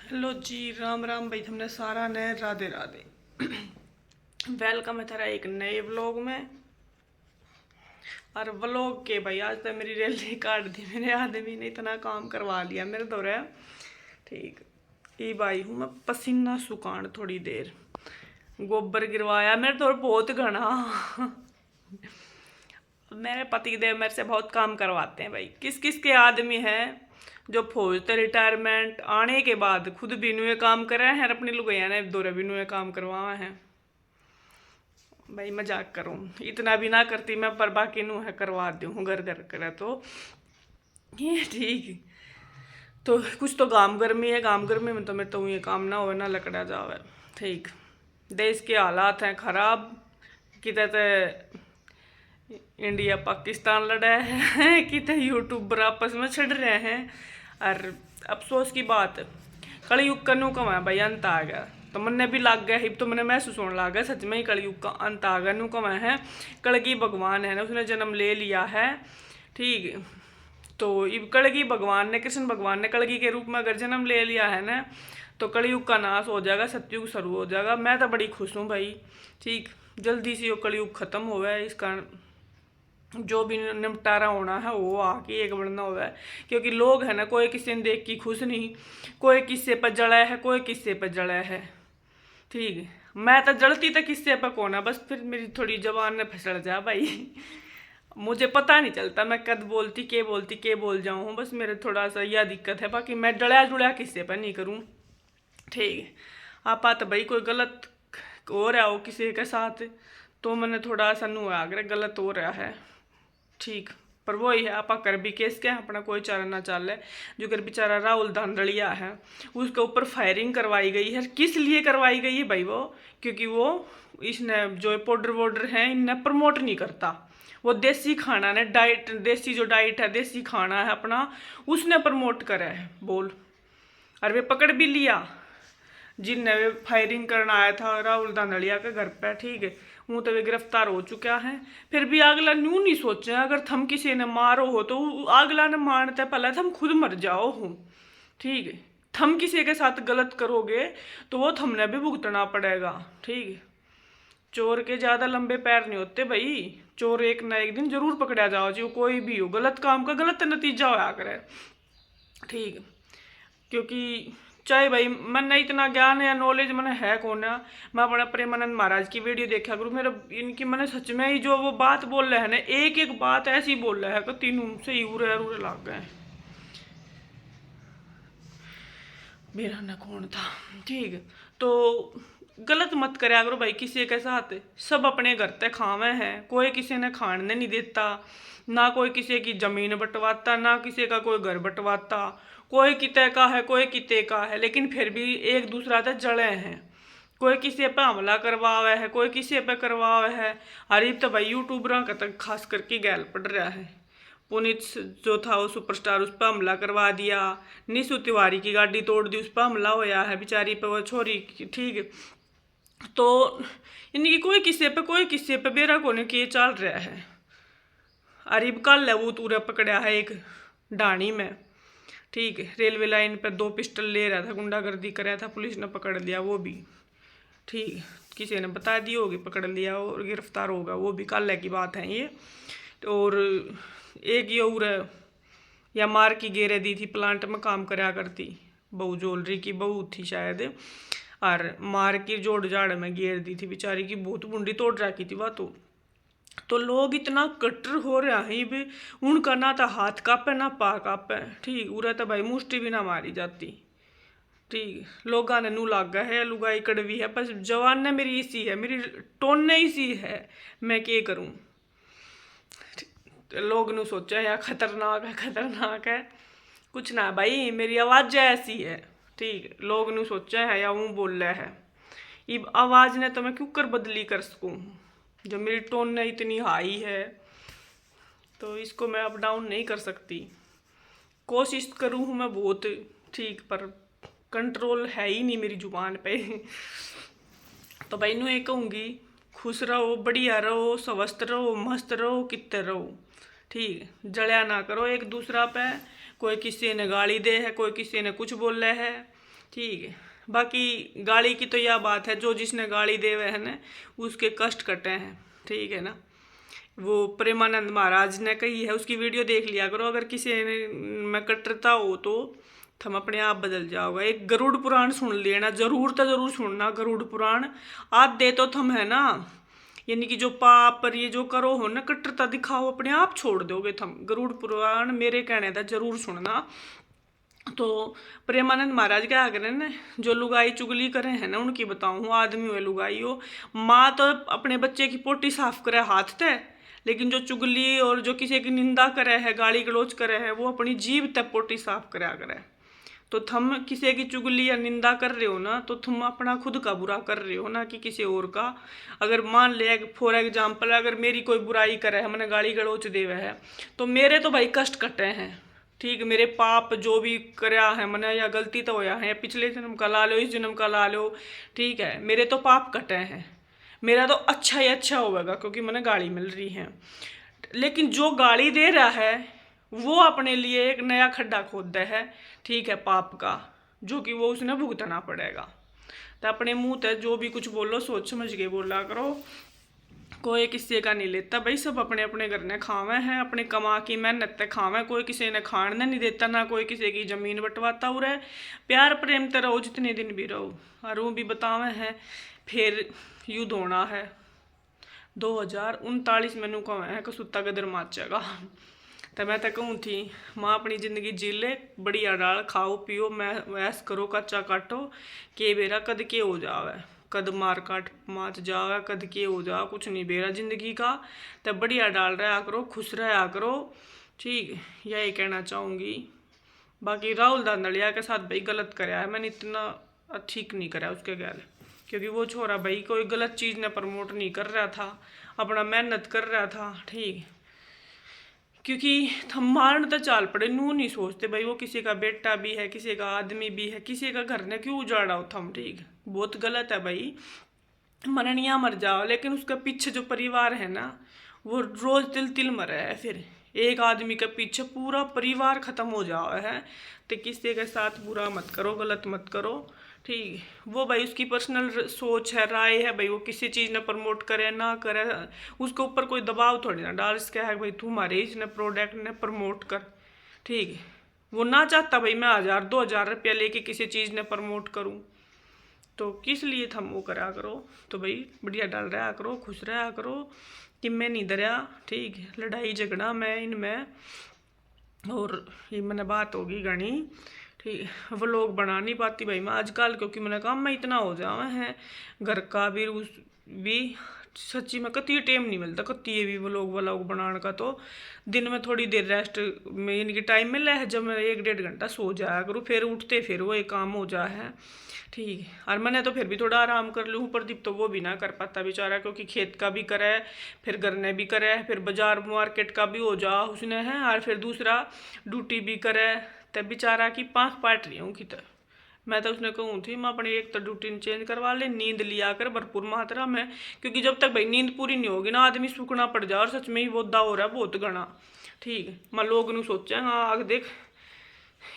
Hello जी, राम राम भाई, तुमने सारा ने राधे राधे। वेलकम है तेरा एक नए व्लॉग में। और व्लॉग के भाई आज तो मेरी रैली काट दी, मेरे आदमी ने इतना काम करवा लिया मेरे दौरे। ठीक, ये भाई हूँ मैं पसीना सुखान थोड़ी देर, गोबर गिरवाया मेरे तो बहुत घना। मेरे पति देव मेरे से बहुत काम करवाते हैं भाई। किस किस के आदमी हैं जो फौज से रिटायरमेंट आने के बाद खुद भी नुए काम कर रहे हैं और अपनी लुगाइया ने दौरे भी नुए काम करवाए हैं। भाई मजाक करूं, इतना भी ना करती मैं, पर बाकी नु है करवा दूँ घर घर करे तो ये ठीक। तो कुछ तो गाम गर्मी है, गाम गर्मी में तो मेरे तो ये काम ना हो ना लकड़ा जावे। ठीक, देश के हालात हैं खराब, कितने इंडिया पाकिस्तान लड़ा है, कितने यूट्यूबर आपस में छिड़ रहे हैं। और अफसोस की बात, कलयुग का नूकम है भाई, अंत आ गया। तो मैंने भी लग गया हिब, तो मैंने महसूस होने लग गया सच में ही कलयुग का अंत आ गया। नूकम है, कलगी भगवान है ना, उसने जन्म ले लिया है। ठीक, तो इब कलगी भगवान ने, कृष्ण भगवान ने कलगी के रूप में अगर जन्म ले लिया है ना, तो कलयुग का नाश हो जाएगा, सतयुग शुरू हो जाएगा। मैं तो बड़ी खुश हूँ भाई। ठीक, जल्दी से वो कलयुग खत्म हो गया, इस कारण जो भी निपटारा होना है वो आके एक बढ़ना हुआ है। क्योंकि लोग है ना, कोई किसी ने देख के खुश नहीं, कोई किस्से पर जड़ा है, कोई किस्से पर जड़ा है। ठीक है, मैं तो जड़ती तो किस्से पर कौन है, बस फिर मेरी थोड़ी जबान ने फिसल जा भाई। मुझे पता नहीं चलता मैं कद बोलती के बोल जाऊँ, बस मेरे थोड़ा सा यह दिक्कत है। बाकी मैं डड़ा जुड़ा किस्से पर नहीं करूँ। ठीक है, आप तो भाई कोई गलत हो रहा हो किसी के साथ, तो मैंने थोड़ा सा नु आगरा गलत हो रहा है। ठीक, पर वही है, आप कर भी केस के अपना कोई चारा ना चाल है। जो कर बेचारा राहुल धांधलिया है, उसके ऊपर फायरिंग करवाई गई है। किस लिए करवाई गई है भाई? वो क्योंकि वो इसने जो पाउडर वाउडर है इन्हें प्रमोट नहीं करता। वो देसी खाना ने डाइट, देसी जो डाइट है, देसी खाना है अपना, उसने प्रमोट करा है बोल। और वे पकड़ भी लिया जिनने वे फायरिंग करना आया था राहुल धांधलिया के घर पे। ठीक है, वो तो वे गिरफ्तार हो चुका है। फिर भी अगला न्यू नहीं सोचे, अगर थम किसी ने मारो हो तो अगला ने मारते पहले थम खुद मर जाओ हो। ठीक है, थम किसी के साथ गलत करोगे तो वो थमने भी भुगतना पड़ेगा। ठीक है, चोर के ज्यादा लंबे पैर नहीं होते भाई। चोर एक ना एक दिन जरूर पकड़ा जाओ, जो कोई भी हो, गलत काम का गलत नतीजा होया करे। ठीक, क्योंकि चाहे भाई मैंने इतना ज्ञान या नॉलेज मैंने है कौन है। मैं अपने प्रेमानंद महाराज की वीडियो देखा करूँ, मेरा इनकी मैंने सच में ही जो वो बात बोल रहे हैं ना, एक एक बात ऐसी बोल रहे हैं कि तीनों से ही उरे उरे लग गए। मेरा न कौन था। ठीक, तो गलत मत करे करो भाई किसी के साथ। सब अपने घर ते खावे हैं, कोई किसी ने खाने नहीं देता, ना कोई किसी की जमीन बंटवाता, ना किसी का कोई घर बंटवाता। कोई किते का है, कोई किते का है, लेकिन फिर भी एक दूसरा से जड़े हैं। कोई किसी पे हमला करवावे है, कोई किसी पे करवावे है। अरे तो भाई यूट्यूबरों का तो खास करके गैल पड़ रहा है। पुनीत जो था वो सुपरस्टार, उस पर हमला करवा दिया। निशु तिवारी की गाड़ी तोड़ दी, उस पर हमला होया है बेचारी पे, वो छोरी। ठीक है, तो इनकी कोई किस्से पे बेरा कोने के चल रहा है। अरीब कल है वो तूरे पकड़ा है एक डाणी में। ठीक है, रेलवे लाइन पे 2 पिस्टल ले रहा था, गुंडागर्दी कर रहा था, पुलिस ने पकड़ लिया वो भी। ठीक, किसी ने बता दी होगी, पकड़ लिया और गिरफ्तार होगा वो भी, कल की बात है ये। और एक ये और या मार की गेरे दी थी, प्लांट में काम करा करती, बहू ज्वेलरी की बहू थी शायद, और मार की जोड़ जाड़ में गेर दी थी बेचारी की, बहुत मुंडी तोड़ रखी थी वह तो लोग इतना कट्टर हो रहे हैं भी, उनका ना तो हाथ कापे ना पा कापे। ठीक, उरा तो भाई मुष्टि भी ना मारी जाती। ठीक, लोगा ने नू लागा है लुगाई कड़वी है, बस जवान ने मेरी इसी है, मेरी टोन ने इसी है, मैं क्या करूं। लोग नू सोचा यार खतरनाक है, खतरनाक है। कुछ ना भाई, मेरी आवाज ऐसी है। ठीक, लोग नू सोचा है या वो बोल रहा है। इब आवाज ने तो मैं क्यों कर बदली कर सकूं, जो मेरी टोन ने इतनी हाई है, तो इसको मैं अप डाउन नहीं कर सकती। कोशिश करूँ हूँ मैं बहुत। ठीक, पर कंट्रोल है ही नहीं मेरी जुबान पे। तो भाई नू ये कहूँगी, खुश रहो, बढ़िया रहो, स्वस्थ रहो, मस्त रहो, कितने रहो। ठीक, जड़या ना करो एक दूसरा पे। कोई किसी ने गाली दे है, कोई किसी ने कुछ बोल रहा है। ठीक है। बाकी गाड़ी की तो यह बात है, जो जिसने गाड़ी दे हुए है ना उसके कष्ट कटे हैं, ठीक है ना। वो प्रेमानंद महाराज ने कही है, उसकी वीडियो देख लिया करो। अगर किसी में कट्टरता हो तो थम अपने आप बदल जाओगे। एक गरुड़ पुराण सुन लेना, जरूर तो जरूर सुनना गरुड़ पुराण। आज दे तो थम है ना, यानी कि जो पाप पर ये जो करो हो ना, कट्टरता दिखाओ, अपने आप छोड़ दोगे थम। गरुड़ पुराण मेरे कहने था जरूर सुनना। तो प्रेमानंद महाराज क्या करें ना, जो लुगाई चुगली करे है ना उनकी बताऊँ, आदमी हो लुगाई हो, माँ तो अपने बच्चे की पोटी साफ करे हाथ ते, लेकिन जो चुगली और जो किसी की निंदा करे है, गाली गलौज करे है, वो अपनी जीभ तक पोटी साफ करा करे। तो थम किसी की चुगली या निंदा कर रहे हो ना, तो तुम अपना खुद का बुरा कर रहे हो ना कि किसी और का। अगर मान ले फॉर एग्जाम्पल, अगर मेरी कोई बुराई करे है, मैंने गाली गलौज देवे है, तो मेरे तो भाई कष्ट कटे हैं, ठीक। मेरे पाप जो भी करया है मैंने, या गलती तो होया है, पिछले जन्म का ला लो, इस जन्म का ला लो, ठीक है, मेरे तो पाप कटे हैं। मेरा तो अच्छा ही अच्छा होगा क्योंकि मैंने गाली मिल रही है। लेकिन जो गाली दे रहा है वो अपने लिए एक नया खड्डा खोद है, ठीक है, पाप का, जो कि वो उसने भुगतना पड़ेगा। तो अपने मुंह तक जो भी कुछ बोलो सोच समझ के बोला करो। कोई किसी का नहीं लेता भाई, सब अपने अपने घर ने खावे हैं, अपने कमा की मेहनत ते खावे। कोई किसी ने खाने नहीं देता, ना कोई किसी की जमीन बंटवाता हो रहा। प्यार प्रेम ते रहो जितने दिन भी रहो। और वो भी बतावे हैं फिर युद्ध होना है 2039 मैनू कहा है कसुत्ता गदर माचेगा। तो मैं तो कहूँ थी माँ अपनी जिंदगी जी ले, बढ़िया डाल खाओ पियो, मैं वैस करो, कच्चा काटो, के बेरा कद के हो जावे, कद मार काट माच जावे, कद के हो जाओ, कुछ नहीं बेरा जिंदगी का। तो बढ़िया डाल रहा करो, खुश रहा करो, ठीक, यही कहना चाहूँगी। बाकी राहुल धांधलिया के साथ भाई गलत कराया है, मैंने इतना ठीक नहीं करा उसके गैल, क्योंकि वो छोरा भाई कोई गलत चीज़ ने प्रमोट नहीं कर रहा था, अपना मेहनत कर रहा था, ठीक। क्योंकि थम मारन तो चाल पड़े, नू नहीं सोचते भाई वो किसी का बेटा भी है, किसी का आदमी भी है, किसी का घर ने क्यों उजाड़ा हो थम, ठीक। बहुत गलत है भाई, मरनिया मर जाओ, लेकिन उसके पीछे जो परिवार है ना वो रोज तिल तिल मरे है। फिर एक आदमी के पीछे पूरा परिवार खत्म हो जाओ है। तो किसी के साथ बुरा मत करो, गलत मत करो, ठीक। वो भाई उसकी पर्सनल सोच है, राय है भाई, वो किसी चीज़ ने प्रमोट करे ना करे, उसके ऊपर कोई दबाव थोड़ी ना डाल सके है भाई तू हमारे इसने प्रोडक्ट ने प्रमोट कर, ठीक। वो ना चाहता भाई मैं 1000-2000 रुपया लेके किसी चीज़ ने प्रमोट करूँ, तो किस लिए थम वो करा करो। तो भाई बढ़िया डाल रहा करो, खुश रहा करो, कि मैं नहीं डरा, ठीक। लड़ाई झगड़ा मैं इनमें, और ये मैंने बात होगी घनी, ठीक। वो लोग बना नहीं पाती भाई मैं आजकल, क्योंकि मैंने काम में इतना हो जावा है, घर का भी उस भी सच्ची में कती टाइम नहीं मिलता, कती ये भी व्लॉग बनाने का। तो दिन में थोड़ी देर रेस्ट में इनकी टाइम मिला है, जब मैं 1-1.5 घंटा सो जाया करूँ, फिर उठते फिर वो एक काम हो जा है, ठीक है। और मैंने तो फिर भी थोड़ा आराम कर लूँ, प्रदीप तो वो भी ना कर पाता बेचारा, क्योंकि खेत का भी करे, फिर घर ने भी करे, फिर बाजार मार्केट का भी हो जा उसने है, और फिर दूसरा ड्यूटी भी करे, तब बेचारा की पाँख पाट रही हूँ की। तो मैं तो उसने कहूँ थी मैं अपनी एक तो ड्यूटी चेंज करवा ले, नींद लिया कर भरपूर मात्रा में, क्योंकि जब तक भाई नींद पूरी नहीं होगी ना आदमी सूखना पड़ जाए, और सच में ही वोदा हो रहा है बहुत घना, ठीक। मैं लोग न सोचा हाँ आग देख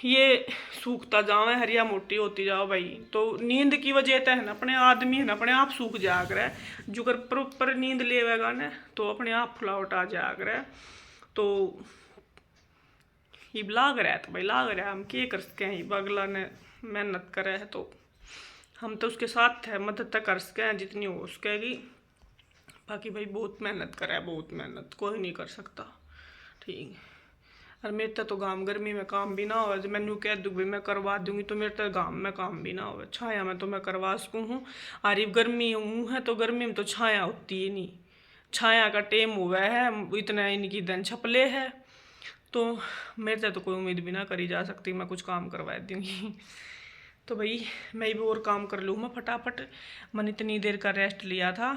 ये सूखता जाओ हरिया मोटी होती जाओ भाई, तो नींद की वजह तो है ना, अपने आदमी है ना अपने आप सूख जाया करे, जो कर प्रॉपर नींद लेगा ना तो अपने आप फुलावट आ जाया करे। तो ये लाग रहा है तो भाई लाग रहा है, हम क्या कर सके हैं, अगला ने मेहनत करे है तो हम तो उसके साथ है, मदद तक कर सके हैं जितनी हो सकेगी। बाकी भाई बहुत मेहनत करे है, बहुत मेहनत कोई नहीं कर सकता, ठीक। और मेरे तो गाम गर्मी में काम भी ना हो, जब मैनू कह दूँ भाई मैं करवा दूंगी तो मेरे तो गाम में काम भी ना हो, छाया में तो मैं करवा सकूँ हूँ। और गर्मी हूँ है तो गर्मी में तो छाया होती है नहीं, छाया का टेम हुआ है, इतना इनकी दिन छपले है, तो मेरे से तो कोई उम्मीद भी ना करी जा सकती मैं कुछ काम करवा दूँगी। तो भाई मैं भी और काम कर लूँ मैं फटाफट, मैंने इतनी देर का रेस्ट लिया था,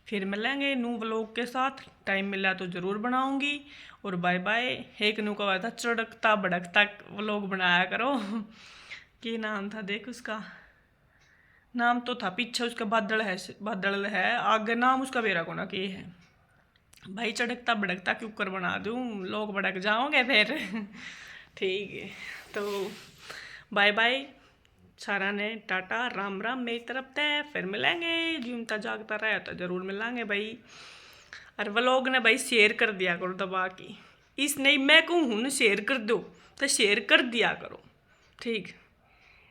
फिर मिलेंगे न्यू व्लॉग के साथ, टाइम मिला तो ज़रूर बनाऊंगी। और बाय बाय। एक न्यू का था चढ़कता भड़कता व्लॉग बनाया करो कि नाम था देख उसका, नाम तो था पीछे उसका बादल है आगे नाम उसका बेरा को ना के है भाई, चढ़कता भड़कता क्यों कर बना दूँ, लोग भड़क जाओगे फिर ठीक है। तो बाय बाय, सारा ने टाटा राम राम मेरी तरफ से, फिर मिलेंगे, जीवता जागता रहा तो जरूर मिलेंगे भाई। और व्लॉग ने भाई शेयर कर दिया करो दबा के, इस नहीं मैं कहूँ शेयर कर दो तो शेयर कर दिया करो, ठीक।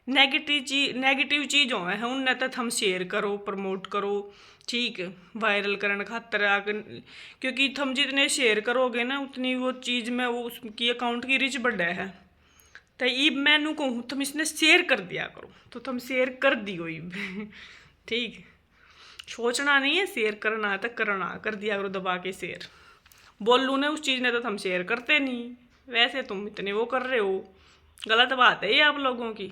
नेगेटिव चीज़ हो है उनने तो हम शेयर करो प्रमोट करो, ठीक, वायरल करने खातर क्योंकि तुम जितने शेयर करोगे ना उतनी वो चीज़ में वो उसकी अकाउंट की रीच बढ़े है। तो ये मैनू कहूँ तुम इसने शेयर कर दिया करो, तो तुम शेयर कर दियो ठीक, सोचना नहीं है शेयर करना तो करना, कर दिया करो दबा के शेयर। बोलूँ ना उस चीज़ ने तो हम शेयर करते नहीं, वैसे तुम इतने वो कर रहे हो, गलत बात है ये आप लोगों की।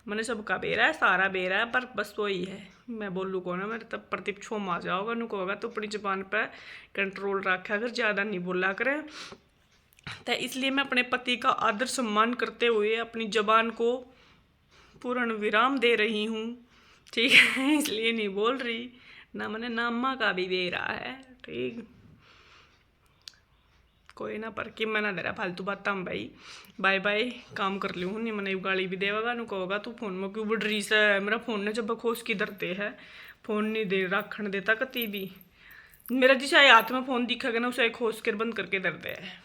मैंने सबका बेरा है, सारा बेरा है, पर बस वही है मैं बोलूँ को ना मेरे तब प्रदीप छोम आ जाओगा नुको होगा तो अपनी जबान पर कंट्रोल रखा अगर ज़्यादा नहीं बोला करे। तो इसलिए मैं अपने पति का आदर सम्मान करते हुए अपनी जबान को पूर्ण विराम दे रही हूँ, ठीक है, इसलिए नहीं बोल रही ना, मैंने नामा का भी दे रहा है, ठीक। कोई ना पर कि मैं ना दे रहा फालतू बात हम भाई, बाय बाय, काम कर लूँ नहीं मैंने गाली भी देगा नु कहोगा तू फोन में क्यों बढ़ रही से, मेरा फोन ने जब खोस की धरते है, फोन नहीं दे रखन देता कती भी, मेरा जिस हाथ में फोन दिखेगा ना उसे खोस कर बंद करके धरते है।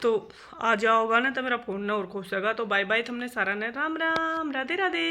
तो आ जाओगा ना तो मेरा फोन ना और खोसेगा। तो बाय बाय, तुमने सारा ने राम राम, राधे राधे।